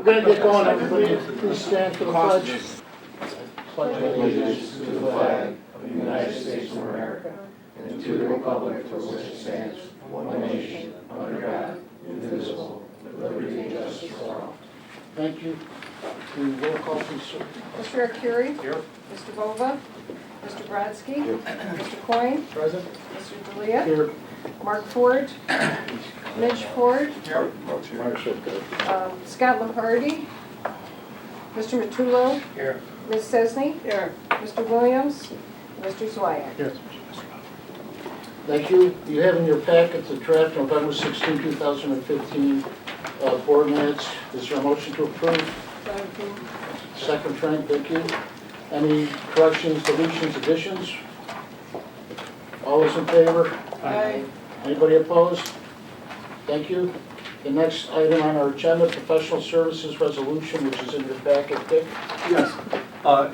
going to get going, everybody. Please stand for the pledge. Pledge allegiance to the flag of the United States of America and to the republic for which it stands, one nation, under God, indivisible, with liberty and justice for all. Thank you. The roll call, please, sir. Mr. Arcuri? Here. Mr. Bova? Mr. Brodsky? Mr. Coyne? Present. Mr. D'Elia? Here. Mark Ford? Mitch Ford? Here. Mark Shipka. Scott McCarty? Mr. Matullo? Here. Ms. Cesney? Here. Mr. Williams? Mr. Zwiak? Yes. Thank you. You have in your packet the draft November 16, 2015 board minutes. Is there a motion to approve? Second, Frank, thank you. Any corrections, deletions, additions? All those in favor? Aye. Anybody opposed? Thank you. The next item on our agenda, professional services resolution, which is in your packet. Dick? Yes.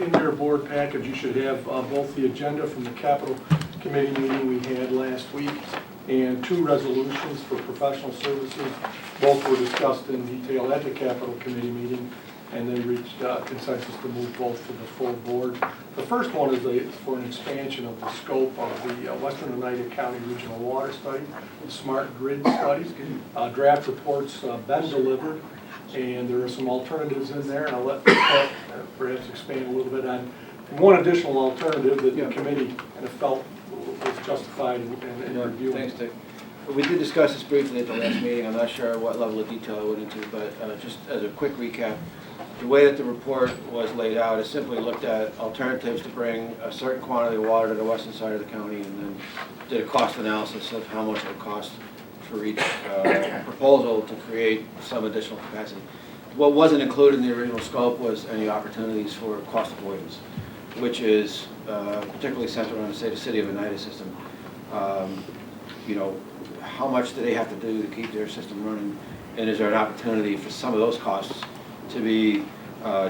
In your board package, you should have both the agenda from the capital committee meeting we had last week and two resolutions for professional services. Both were discussed in detail at the capital committee meeting, and they reached consensus to move both to the full board. The first one is for an expansion of the scope of the Western United County Regional Water Study, the Smart Grid Studies. Draft reports been delivered, and there are some alternatives in there, and I'll let Pat perhaps expand a little bit on one additional alternative that the committee kind of felt was justified in reviewing. Thanks, Dick. We did discuss this briefly at the last meeting. I'm not sure what level of detail I went into, but just as a quick recap, the way that the report was laid out is simply looked at alternatives to bring a certain quantity of water to the western side of the county, and then did a cost analysis of how much it would cost for each proposal to create some additional capacity. What wasn't included in the original scope was any opportunities for cost avoidance, which is particularly centered on, say, the City of Oneida system. You know, how much do they have to do to keep their system running, and is there an opportunity for some of those costs to be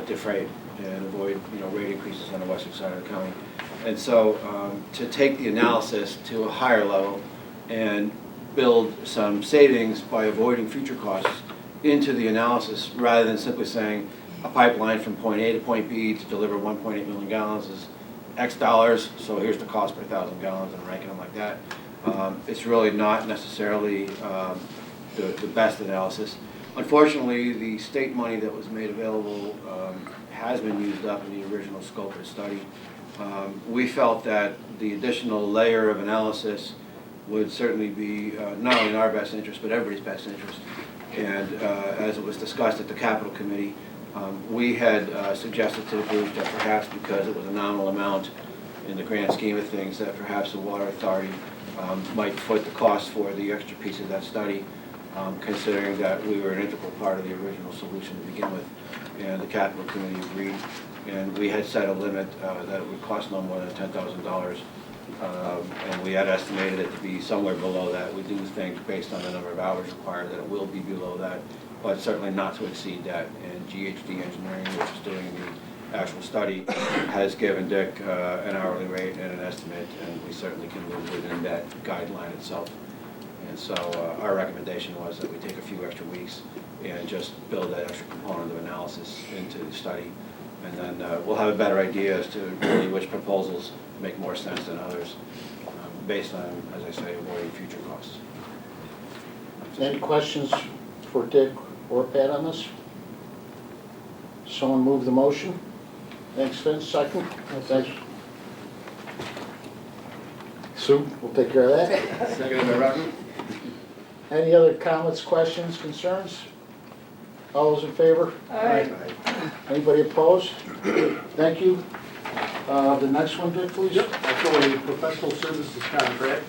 defrayed and avoid, rate increases on the western side of the county? And so to take the analysis to a higher level and build some savings by avoiding future costs into the analysis, rather than simply saying a pipeline from point A to point B to deliver 1.8 million gallons is X dollars, so here's the cost per 1,000 gallons, and ranking them like that. It's really not necessarily the best analysis. Unfortunately, the state money that was made available has been used up in the original scope of the study. We felt that the additional layer of analysis would certainly be not only in our best interest, but everybody's best interest. And as it was discussed at the Capital Committee, we had suggested to the group that perhaps because it was a nominal amount in the grand scheme of things, that perhaps the Water Authority might foot the cost for the extra piece of that study, considering that we were an integral part of the original solution to begin with. And the Capital Committee agreed, and we had set a limit that it would cost no more than $10,000. And we had estimated it to be somewhere below that. We do think, based on the number of hours required, that it will be below that, but certainly not to exceed that. And GHD Engineering, which is doing the actual study, has given Dick an hourly rate and an estimate, and we certainly can move within that guideline itself. And so our recommendation was that we take a few extra weeks and just build that extra component of analysis into the study. And then we'll have a better idea as to really which proposals make more sense than others, based on, as I say, avoiding future costs. Any questions for Dick or Pat on this? Someone move the motion? Thanks, Vince. Second? Thanks. Sue, we'll take care of that. Seconded by Roger. Any other comments, questions, concerns? All those in favor? Aye. Anybody opposed? Thank you. The next one, Dick, please. Yep, so a professional services contract.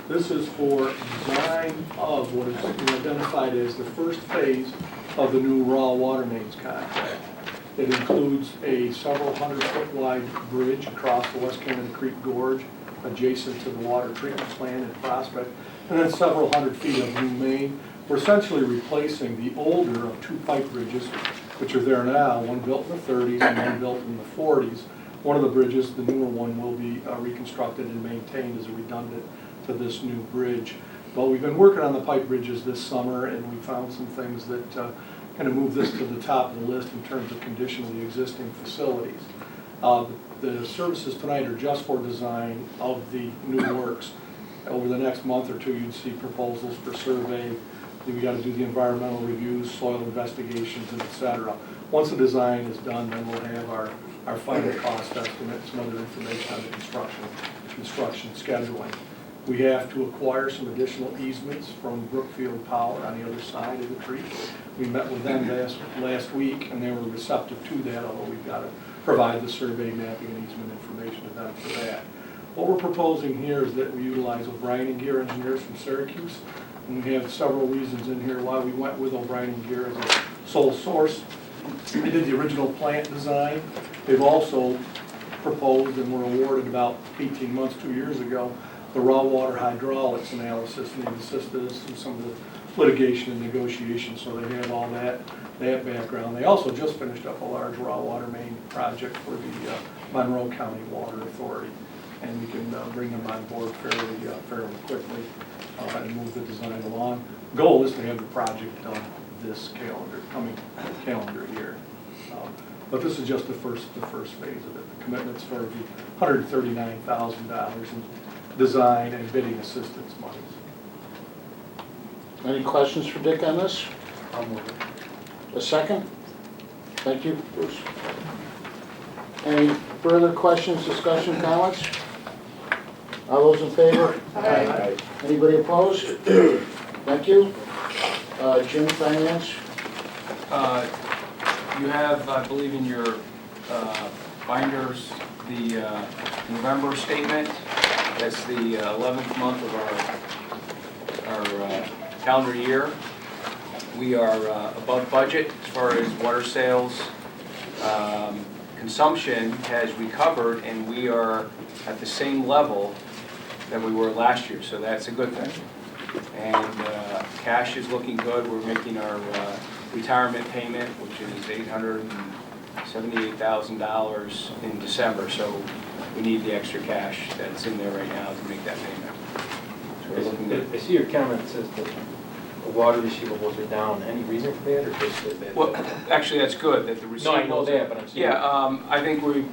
This is for design of what is identified as the first phase of the new raw water mains contract. It includes a several hundred-foot wide bridge across the West Canada Creek Gorge, adjacent to the water treatment plant in Prospect, and then several hundred feet of new main. We're essentially replacing the older of two pipe bridges, which are there now, one built in the 30s and one built in the 40s. One of the bridges, the newer one, will be reconstructed and maintained as a redundant to this new bridge. But we've been working on the pipe bridges this summer, and we found some things that kind of move this to the top of the list in terms of condition of the existing facilities. The services tonight are just for design of the new works. Over the next month or two, you'd see proposals for survey. We got to do the environmental reviews, soil investigations, and et cetera. Once the design is done, then we'll have our final cost estimate, some other information on the construction scheduling. We have to acquire some additional easements from Brookfield Power on the other side of the creek. We met with them last week, and they were receptive to that, although we've got to provide the survey mapping and easement information to them for that. What we're proposing here is that we utilize O'Brien and Gear engineers from Syracuse, and we have several reasons in here why we went with O'Brien and Gear as a sole source. They did the original plant design. They've also proposed and were awarded about 18 months, 2 years ago, the raw water hydraulics analysis, and they've assisted us in some of the litigation and negotiation, so they have all that background. They also just finished up a large raw water main project for the Monroe County Water Authority, and we can bring them on board fairly quickly and move the design along. Goal is to have the project done this coming calendar year. But this is just the first phase of it. The commitments for the $139,000 in design and bidding assistance monies. Any questions for Dick on this? I'll move it. A second? Thank you, Bruce. Any further questions, discussion, comments? All those in favor? Aye. Anybody opposed? Thank you. Jim, finance? You have, I believe, in your binders, the November statement. That's the 11th month of our calendar year. We are above budget as far as water sales. Consumption has recovered, and we are at the same level that we were last year, so that's a good thing. And cash is looking good. We're making our retirement payment, which is $878,000 in December, so we need the extra cash that's in there right now to make that payment. So we're looking good. I see your comment says that the water receivables are down. Any reason for that, or just that? Well, actually, that's good that the receivables. No, I know that, but I'm saying. Yeah, I think we've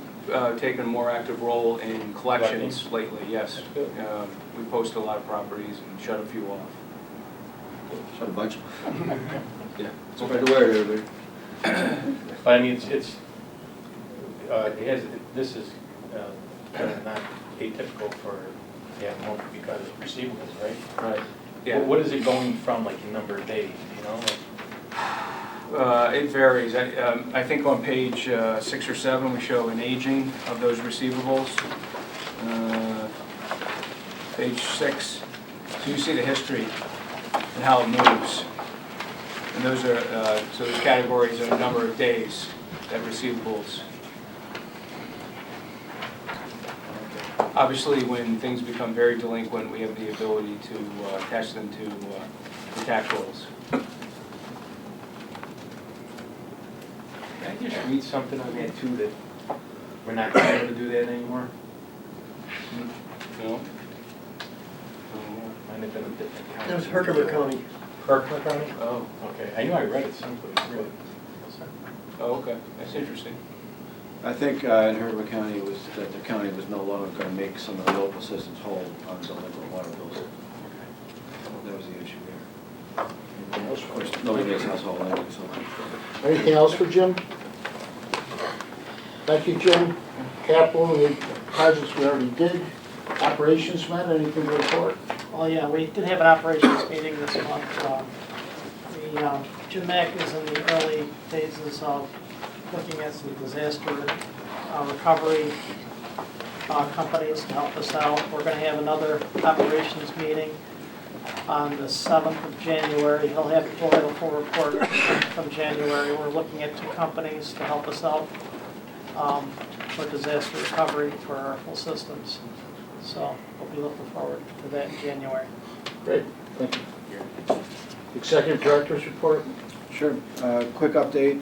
taken a more active role in collections lately, yes. Good. We posted a lot of properties and shut a few off. Shut a bunch. Yeah. Spread the word, everybody. But I mean, this is kind of not atypical for that month because of receivables, right? Right. Yeah. What is it going from, like, in number of days, you know? It varies. I think on page 6 or 7 we show an aging of those receivables. Page 6, so you see the history and how it moves. And those are, so those categories are a number of days that receivables. Obviously, when things become very delinquent, we have the ability to attach them to the tax rolls. Can I just read something on that too, that we're not going to do that anymore? No? Might have been a different county. That was Herkimer County. Herkimer County? Oh, Okay, I knew I read it someplace, really. oh, okay, that's interesting. I think in Herkimer County was that the county was no longer going to make some of the local systems whole on delinquent water bills. That was the issue there. Of course, nobody makes household anyway, so. Anything else for Jim? Thank you, Jim. Capital, the projects we already did. Operations, Matt, anything to report? Well, yeah, we did have an operations meeting this month. Jim Mack is in the early phases of looking at some disaster recovery companies to help us out. We're going to have another operations meeting on the 7th of January. We'll have a full report from January. We're looking at 2 companies to help us out for disaster recovery for our full systems. So we'll be looking forward to that in January. Great, thank you. Executive Director's report? Sure. Quick update.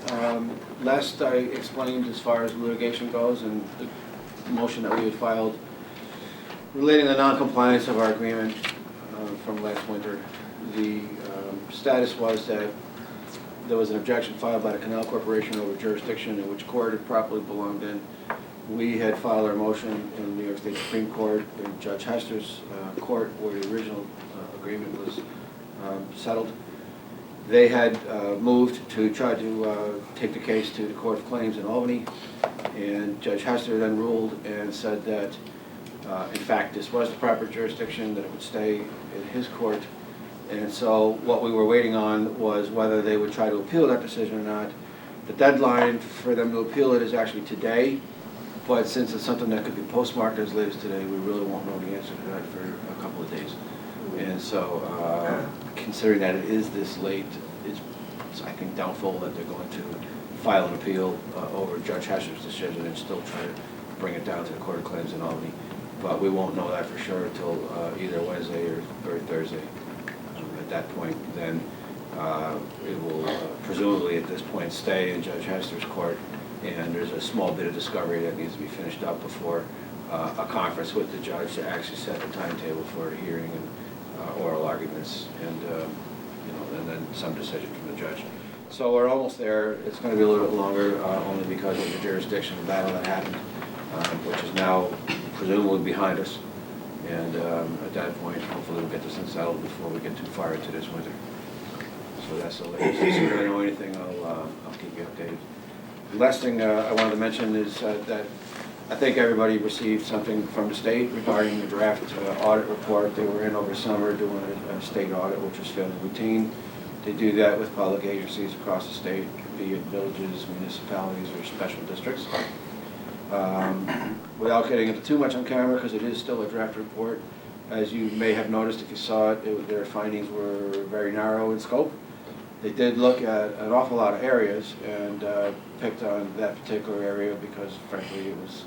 Last I explained as far as litigation goes and the motion that we had filed relating to non-compliance of our agreement from last winter. The status was that there was an objection filed by the Canal Corporation over jurisdiction in which court it properly belonged in. We had filed our motion in New York State Supreme Court in Judge Hester's court where the original agreement was settled. They had moved to try to take the case to the Court of Claims in Albany, and Judge Hester then ruled and said that, in fact, this was the proper jurisdiction, that it would stay in his court. And so what we were waiting on was whether they would try to appeal that decision or not. The deadline for them to appeal it is actually today, but since it's something that could be postmarked as late as today, we really won't know the answer to that for a couple of days. And so, considering that it is this late, it's I think doubtful that they're going to file an appeal over Judge Hester's decision and still try to bring it down to the Court of Claims in Albany. But we won't know that for sure until either Wednesday or Thursday. At that point, then it will presumably at this point stay in Judge Hester's court, and there's a small bit of discovery that needs to be finished up before a conference with the judge to actually set the timetable for a hearing and oral arguments, and and then some decision from the judge. So we're almost there. It's going to be a little bit longer, only because of the jurisdictional battle that happened, which is now presumably behind us. And at that point, hopefully we'll get this thing settled before we get too far into this winter. So that's the latest. As soon as I know anything, I'll keep you updated. The last thing I wanted to mention is that I think everybody received something from the state regarding the draft audit report. They were in over summer doing a state audit, which is fairly routine. They do that with public agencies across the state, be it villages, municipalities, or special districts. Without getting into too much on camera, because it is still a draft report, as you may have noticed if you saw it, their findings were very narrow in scope. They did look at an awful lot of areas and picked on that particular area because, frankly, it was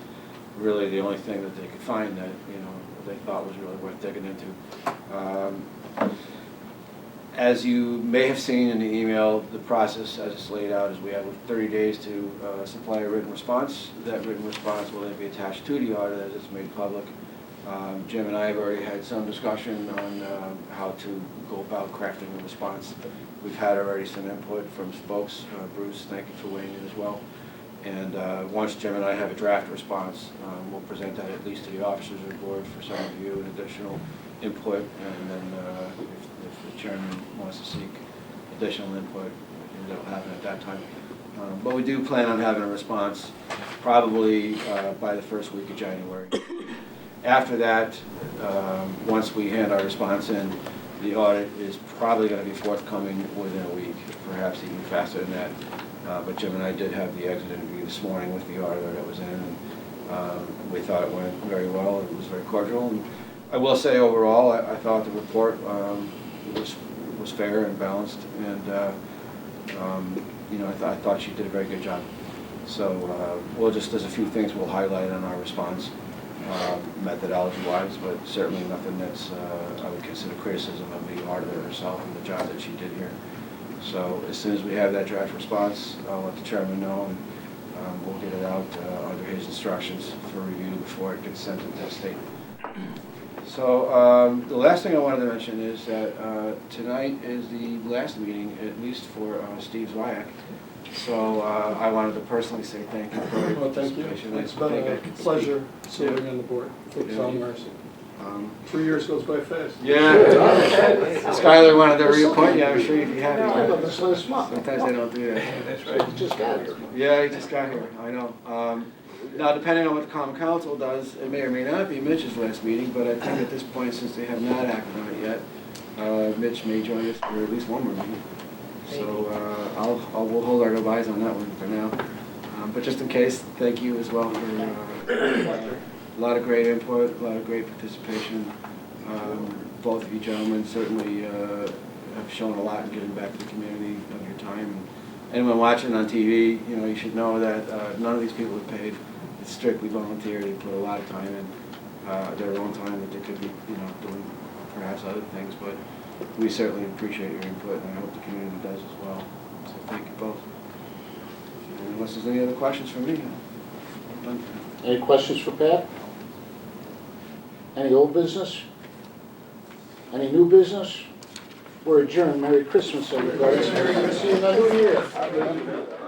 really the only thing that they could find that they thought was really worth digging into. As you may have seen in the email, the process as it's laid out is we have 30 days to supply a written response. That written response will then be attached to the audit as it's made public. Jim and I have already had some discussion on how to go about crafting the response. We've had already some input from Spokes. Bruce, thank you for weighing in as well. And once Jim and I have a draft response, we'll present that at least to the officers of the board for some review and additional input. And then if the chairman wants to seek additional input, that'll happen at that time. But we do plan on having a response probably by the first week of January. After that, once we hand our response in, the audit is probably going to be forthcoming within a week, perhaps even faster than that. But Jim and I did have the exit interview this morning with the auditor that was in, and we thought it went very well. It was very cordial. And I will say overall, I thought the report was fair and balanced, and I thought she did a very good job. So there's a few things we'll highlight on our response, methodology-wise, but certainly nothing that's I would consider criticism of the auditor herself and the job that she did here. So as soon as we have that draft response, I'll let the chairman know, and we'll get it out under his instructions for review before it gets sent to the state. So the last thing I wanted to mention is that tonight is the last meeting, at least for Steve Zwiak. So I wanted to personally say thank you for your participation. It's been a pleasure serving on the board. It's all mercy. 3 years goes by fast. Yeah. Skylar wanted to reappoint you. I'm sure you'd be happy. Yeah, but this last month. Sometimes they don't do that. That's right. He just got here. Yeah, he just got here. I know. Now, depending on what the Common Council does, it may or may not be Mitch's last meeting, but I think at this point, since they have not acted on it yet, Mitch may join us for at least one more meeting. So we'll hold our goodbyes on that one for now. But just in case, thank you as well for a lot of great input, a lot of great participation. Both of you gentlemen certainly have shown a lot in giving back to the community of your time. And anyone watching on TV, you should know that none of these people are paid. It's strictly volunteer. They put a lot of time in their own time that they could be, doing perhaps other things. But we certainly appreciate your input, and I hope the community does as well. So thank you both. And unless there's any other questions for me, I'm done. Any questions for Pat? Any old business? Any new business? We're adjourned. Merry Christmas, everybody. See you in the new year.